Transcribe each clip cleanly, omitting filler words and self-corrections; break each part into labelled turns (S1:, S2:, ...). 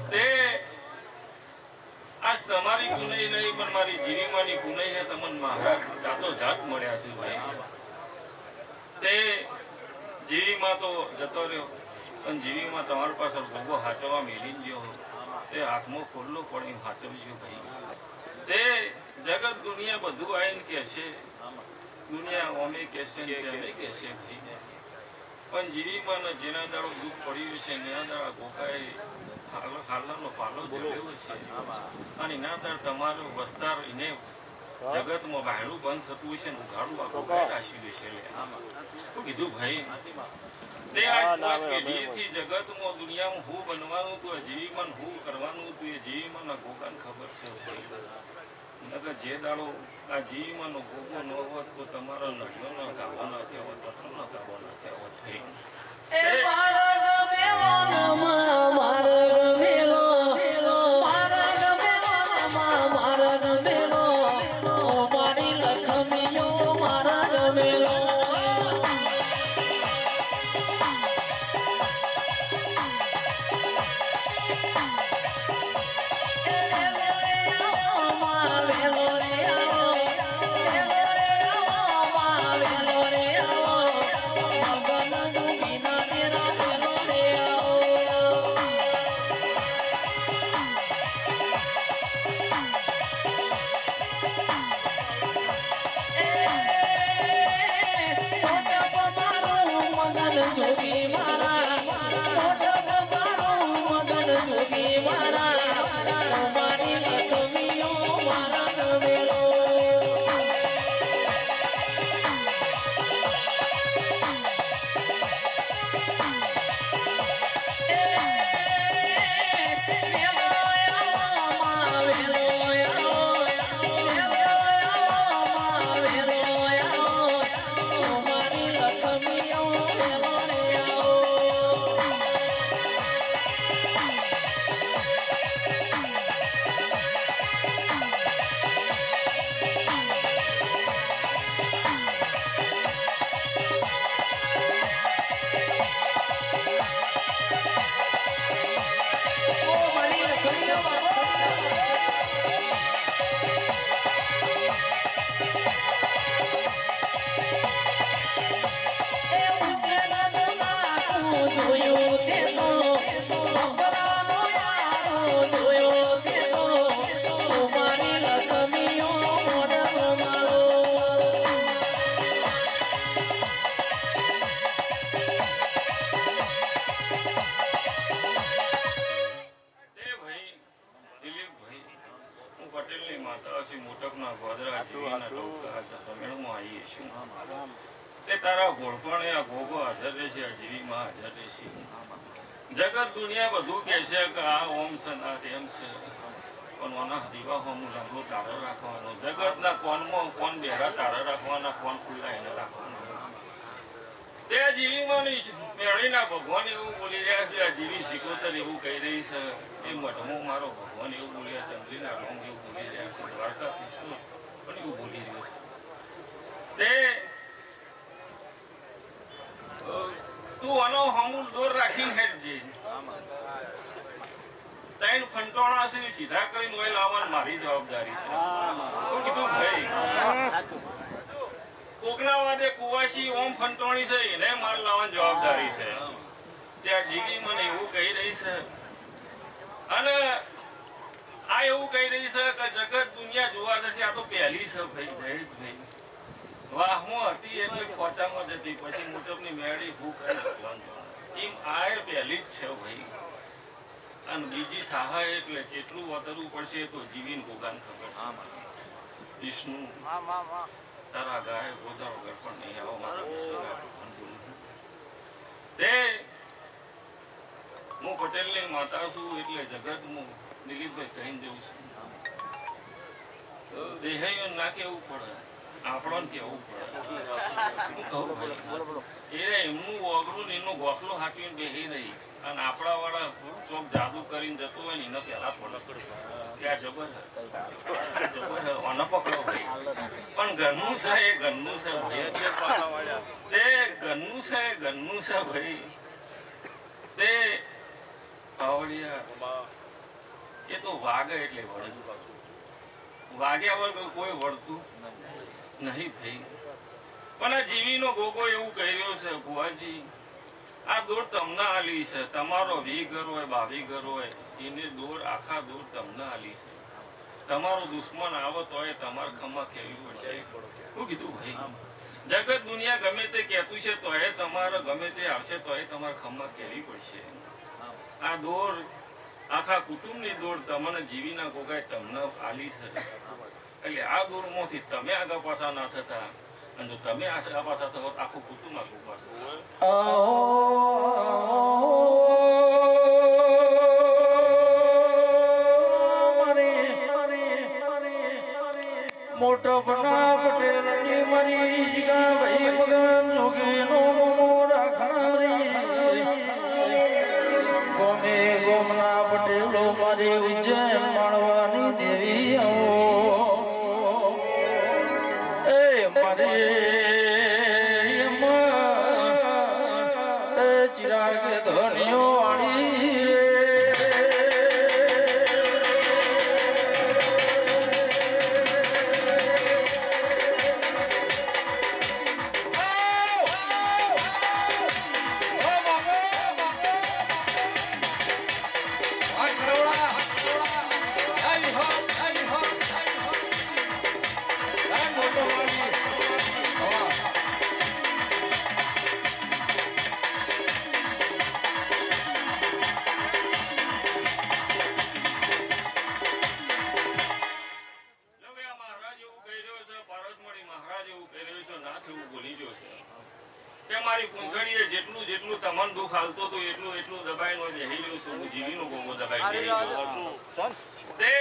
S1: તે આજ તમારી ગુનાઈ નહીં પણ મારી જીવીમાની ગુનાઈ હે તમને મહારાજ જાતો જાત મળ્યા છે ભાઈ. તે જીવીમાં તો જતો રહ્યો પણ જીવીમાં તમારી પાસે ભોગો હાચવા મેલી ગયો તે હાથમાં ખોલ્લો પડી હાચવજો ભાઈ. તે જગત દુનિયા બધું આવીને કે છે દુનિયા અમે કહેશે કે અમે કહેશે ભાઈ પણ જીવીમાં જેના દાડો દુઃખ પડ્યું છે એના દાડા ગોકાએ હાલનો પાલો જોડ્યો છે અને એના દાડ તમારો વસ્તાર એને જગતમાં બહારું બંધ થતું છે ને ઉઘાડું આખું રાખ્યું છે શું કીધું ભાઈ. તે આજ પેઢીથી જગતમાં દુનિયામાં હું બનવાનું હતું જીવીમાં હું કરવાનું હતું એ જીવીમાં ગોકાને ખબર છે નકર જે દાડો આ જીવીમાં ગોગો ન હોત તો તમારા નડિયો ન ગાવો ન થયો હોત પત્ર ન ગાવો ન થયો હોત થઈ. જગત દુનિયા બધું કે છે કે આ ઓમ છે આ તેમ છે પણ ઓના દીવાહોનું લાંબો તારો રાખવાનો જગતના કોનમાં કોણ બેરા તારા રાખવાના કોણ ખુલ્લા એને રાખવાના. તે જીવીમાં મેળીના ભગવાન એવું બોલી રહ્યા છે આ જીવી શિકોતર એવું કહી રહી છે એ મઢમો મારો ભગવાન એવું બોલી રહ્યા ચંદ્રીના રોમ એવું બોલી રહ્યા છે દ્વારકા કૃષ્ણ પણ એવું બોલી રહ્યું છે. તે તું આનો હમુલ દોર રાખીને હેડજે ત્રણ ફંટોણા છે સીધા કરીને ઓય લાવવાની મારી જવાબદારી છે. કીધું ભાઈ કોકના વાદે કુવાસી ઓમ ફંટોણી છે એને માર લાવવાની જવાબદારી છે. ત્યાં જીવી મને એવું કહી રહી છે અને આ એવું કહી રહી છે કે જગત દુનિયા જોવા જશે આ તો પહેલી છે ભાઈ જયેશભાઈ વાહમાં હતી એટલે ખોચામાં જતી પછી મુજબની મેળી ભૂખ એમ આ પહેલી જ છે ભાઈ અને બીજી થાહા એટલે જેટલું વતરવું પડશે તો જીવીને ભોગાને ખબર છે. વિષ્ણુ તારા ગાય ગોદા વગર પણ નહીં આવો મારા વિષ્ણુ તે હું પટેલની માતા છું એટલે જગત હું દિલીપભાઈ કહીને જઉં છું દેહાઈઓ ના કેવું પડે આપણને કેવું પડે એમનું ઓગરું ને એમનો ગોખલો હાંચવીને બેસી નહીં અને આપણા વાળા ચોક જાદુ કરીને જતો હોય ને એને પેલા પકડો ત્યાં જબર પકડો ભાઈ પણ ઘરનું છે એ ઘરનું છે ભાઈ તે ઘરનું છે ઘરનું છે ભાઈ તે મળ્યા એ તો વાગે એટલે વળે, વાગ્યા વગર કોઈ વળતું નહીં ભાઈ. પણ આ જીવીનો ગોગો એવું કહી રહ્યો છે, ભુવાજી આ દોર તમને આલી છે, તમારો 20 ઘર હોય 22 ઘર હોય એને દોર આખા દોર તમને આલી છે. તમારો દુશ્મન આવો તો એ તમારા ખમા કેવી પડશે. શું કીધું ભાઈ? જગત દુનિયા ગમે તે કહેતું છે તો એ તમારે ગમે તે આવશે તો એ તમારા ખમા કેવી પડશે. આ દોર આખા કુટુંબની દોર તમને જીવીના ગોગાએ તમને આલી છે. એટલે આ દોરમાંથી તમે આગળ પાછા ના થતા, અને જો તમે આગળ પાછા થો આખું કુટુંબ આગળ પાછું
S2: મોટો બના પટેલ ની મરી જીગા ભાઈ મગન જોગી નો મોમો રાખનારી ગોમે ગોમના પટેલો મારી ઉજ્જૈન માણવાની દેવી આવો એ મારી ચિરાગ ધનિયો વાળી રે જેટલું જેટલું તમને દુઃખ હાલતો હતું એટલું એટલું દબાઈને બેહી ગયું છું. જીવીનો ગોગો દબાઈ તે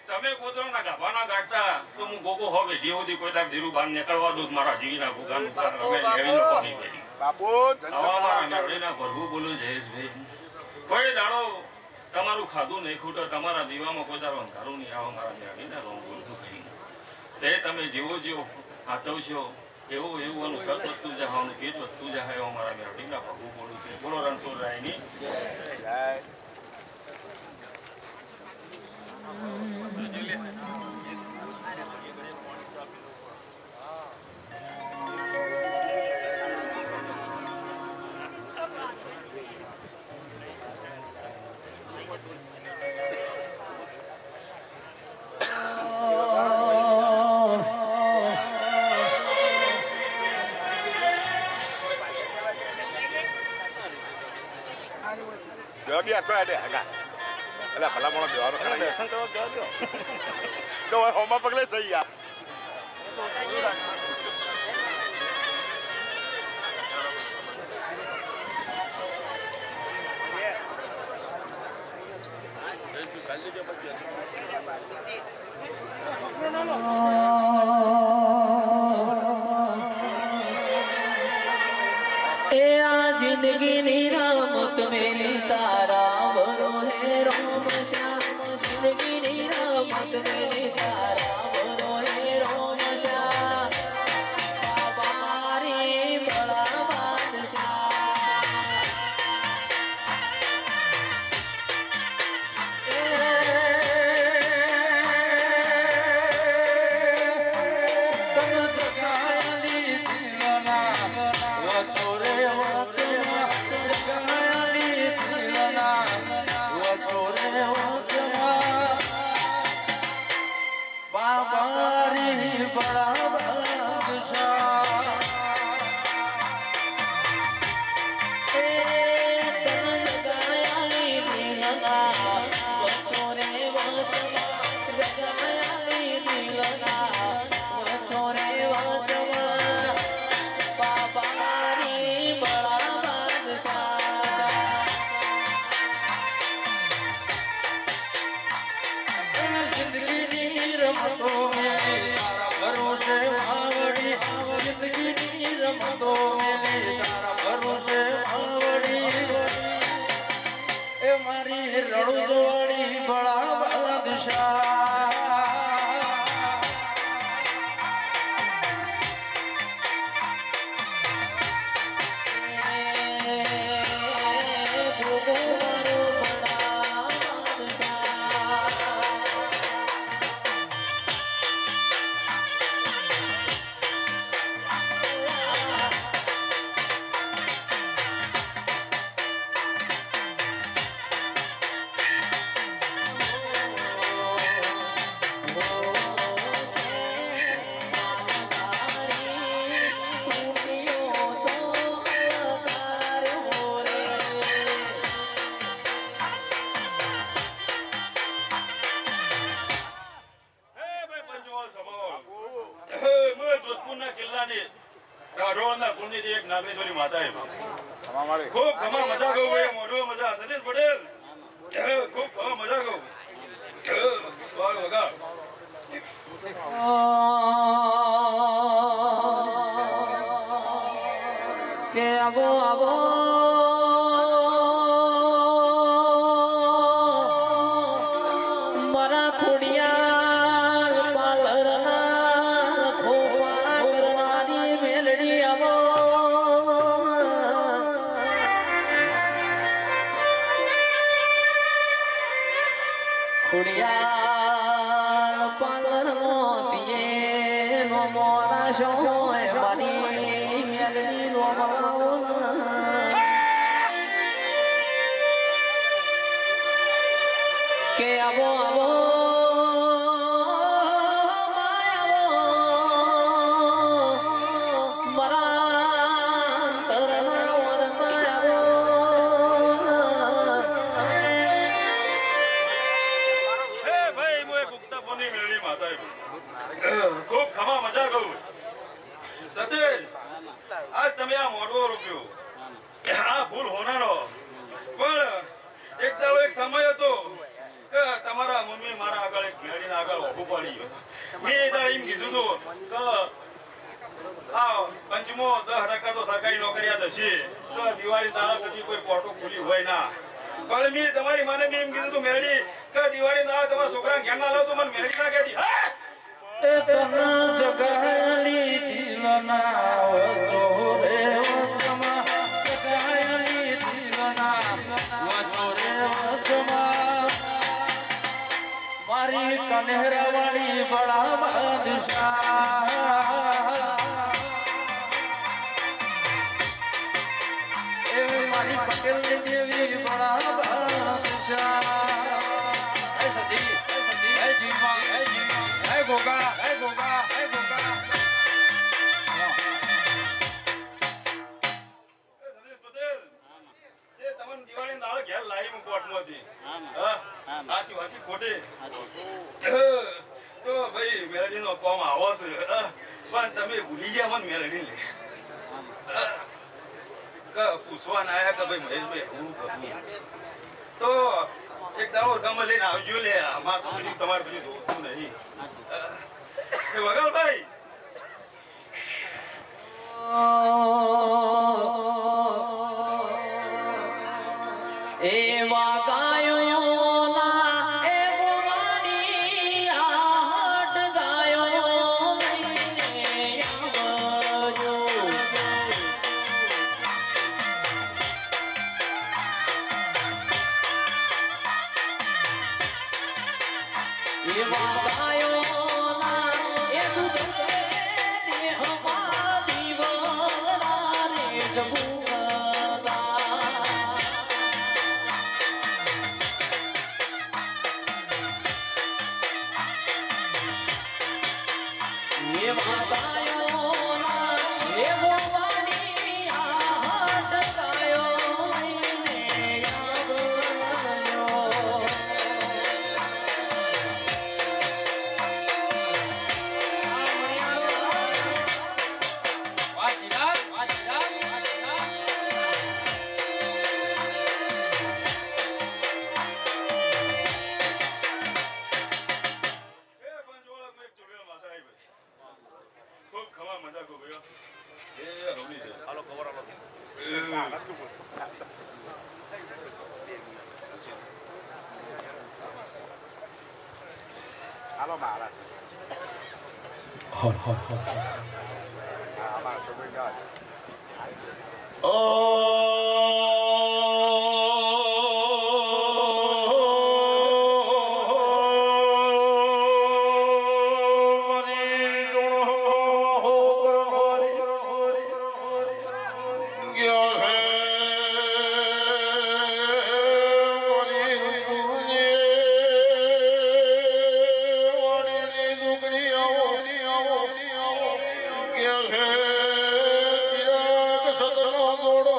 S2: તમે ગોદરાના ગાભાના ગાંઠતા તો હું ગોગો હવે જેવું કોઈ તાર ધીરું બહાર નીકળવા દઉં મારા જીવીના ગોગાનું બાપુ ભરવું બોલું જયેશભાઈ. કોઈ દાડો તમારું ખાધું નહીં ખૂટે, તમારા દીવામાં કોઈ દાડો અંધારું નહીં આવો મારા નેડીના રોમ બોલતું કહી. તે તમે જેવો જેવો સાચવશો એવું એવું એનું સત વધતું જવાનું પેટ વધતું જાય એવો મારા મેળવીના ભગવું બોલું છે. બોલો રણછોડરાયની
S3: ભલા મોણો દર્શન કરવા જવા દો તો હોમાં પગલે થઈ ગયા.
S2: એ આ જિંદગીની રમત મેલી તારા વરો હે રોમ શ્યામ. જિંદગીની રમત મેલી તારા વરો હે રોમ શ્યામ. બાબારી બળા બાદશાહ તન જગાયલી દિલના વચોરે બાબારી બડા બાદશાહ એ તન જગાયાલી દિલના વચોરે વચમાં જગાયાલી દિલના વચોરે વચમાં બાબારી બડા બાદશાહ જિંદગીની રમતો મેલી તારા ભરોસે માવડી. જિંદગીની રમતો મેલી તારા ભરોસે માવડી. એ મારી રણુજવાળી બળા બાદશાહ ગોગો મારો બળા કુળની જે એક નાગરેશ્વરી માતા છે
S3: અમારી
S2: ખૂબ ઘણા મજા ગયું ભાઈ મોઢો મજા સતીશ પટેલ ખૂબ ઘણા મજા ગયું વાળ વગા
S4: કે આવો આવો મારા ખોડિયા પાલરના ખોપા કરનારી મેલડી આવો ખોડિયા પાલર મોતીએ નો મોરા શોય મારી મેલડી નો મલાવો કે આવો આવો
S2: ખૂબ ખમા મજા ગયું સતીશ આજ તમે આ મોઢો રૂપ્યો આ ભૂલ હોનારો પણ એક દાડો એક સમય હતો કે તમારા મમ્મી મારા આગળ એક મેળીને આગળ ઊભું પડી ગયો મેં એ દાડે એમ કીધું હતું કે આ પંચમો 10% તો સરકારી નોકરિયાત હશે તો દિવાળી દાડા કદી કોઈ પોર્ટો ખુલી હોય ના પણ મેં તમારી માને મેં એમ કીધું તું મેળી કે દિવાળી દાડા તમારા છોકરા ઘેર ના લાવ તો મને મેળી ના કહેતી
S4: એ તન જગાલી દિલના વચોરે વચમાં જગાલી દિલના વચોરે વચમાં મારી કનેરાવાળી બડા બાદશાહ એ મારી પટેલની દેવી બડા બાદશાહ એ સજી એ જીવા એ જીવા હે ગોગા હે ગોગા હે ગોગા
S2: સતીશ પટેલ એ તમને દિવાળી દાડો ઘેર લાવી હું કોર્ટમાંથી હા સાચી વાચી ખોટી તો ભાઈ મેલડી નો કોમ આવો છે પણ તમે ભૂલી ગયા મને મેલડી લે પૂછવા ના આયા કે ભાઈ મહેશભાઈ હું કરું તો એક દાડો સમય લઈને આવજો લે અમાર તો બીજું તમારે બીજું જોતું નહીં વગલભાઈ
S4: એવા ગાયો ના એ ગોવાડી આટ ગાયો લઈને આવજો એવા ગાયો ના એ દૂધ દેહમાં દીવડા રે જબુડા એવા ગાયો ના એ ગોવાડી આટ ગાયો લઈને આવજો
S2: ખૂબ ખમા મજા કો ભાઈઓ એ હમણી છે હાલો ખબર આલો
S3: હાલો મહારાજ અમારા છોકરી જાય
S4: ચિરાગ સતનો દોડો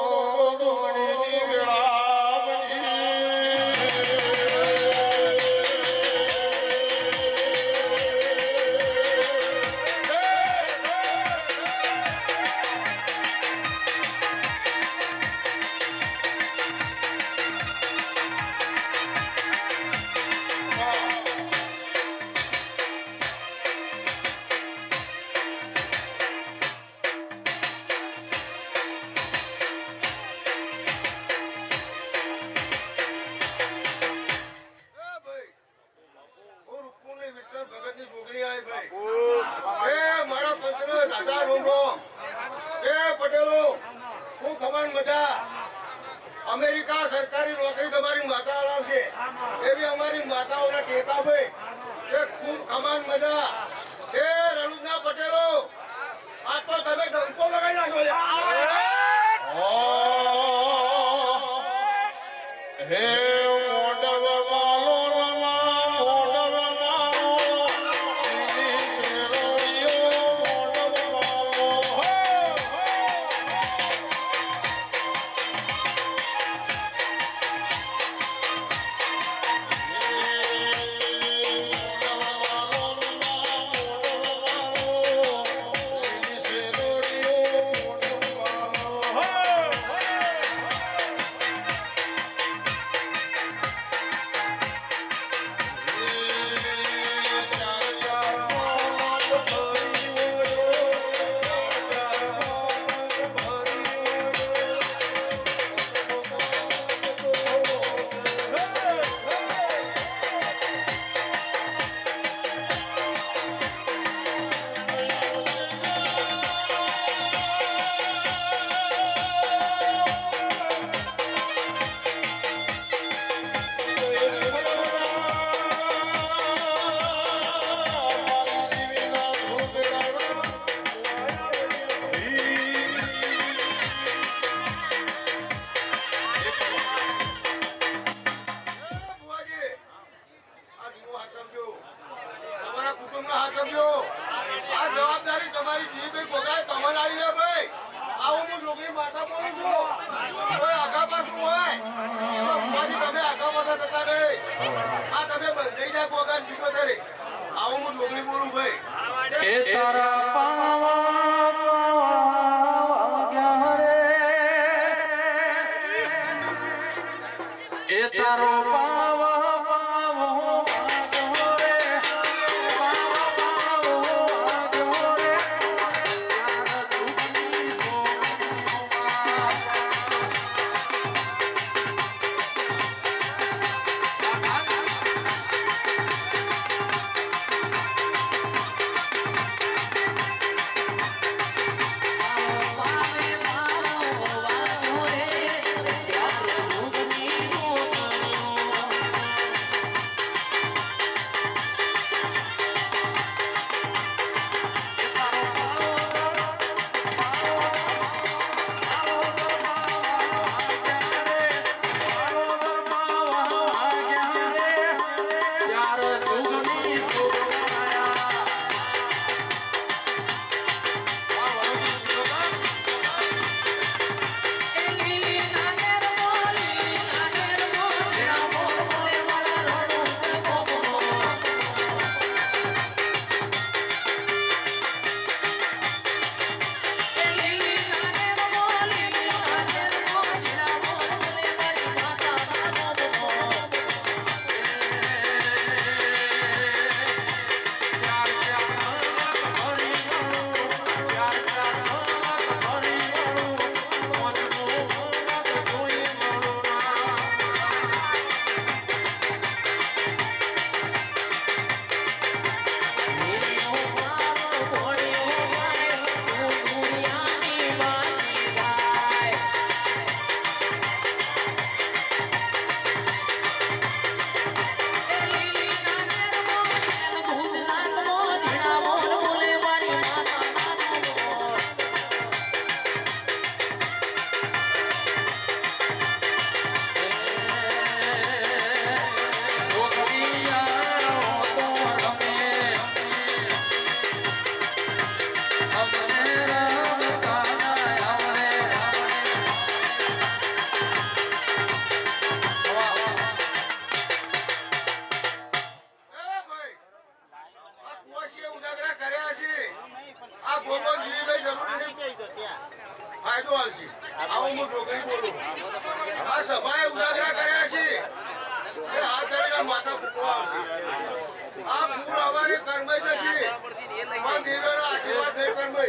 S3: ગોમ એ પટેલો ખૂબ ખબર મજા અમેરિકા સરકારી નોકરી તમારી માતા લાવશે એવી અમારી માતાઓના ટેકા ભાઈ એ ખૂબ ખમાન મજા એ રણુજના પટેલો આ તો તમે ડંકો લગાવી નાખો
S2: હે મોડવ માલો રમા મોડવ માલો શેરોડિયો મોડવ માલો
S3: તમારા કુટુંબનો હાથ સમજો આ જવાબદારી તમારી જીવી ભોગાય તમારે આવી લે ભાઈ આવું હું લોકોની માતા બોલું છું કોઈ આગા પાછું હોય તો ભુવાજી તમે આગા પાછા થતા રહે આ તમે બંધાઈ જાય ભોગા જીવો તરે આવું હું લોકોની બોલું ભાઈ
S4: એ તારા પાવા ગયા રે એ તારો પાવા
S3: ફાયદો આવશે આવું હું છોકરી બોલું આ સભાએ ઉજાગરા કર્યા છે એ હાથ ધરીને માતા ફૂટવા આવશે આ ફૂલ અમારે કર્મય જશે પણ દેવના આશીર્વાદ નહીં કર્મય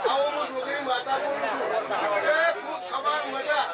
S3: આવું હું છોકરી માતા બોલું છું એ ખૂબ ખબર મજા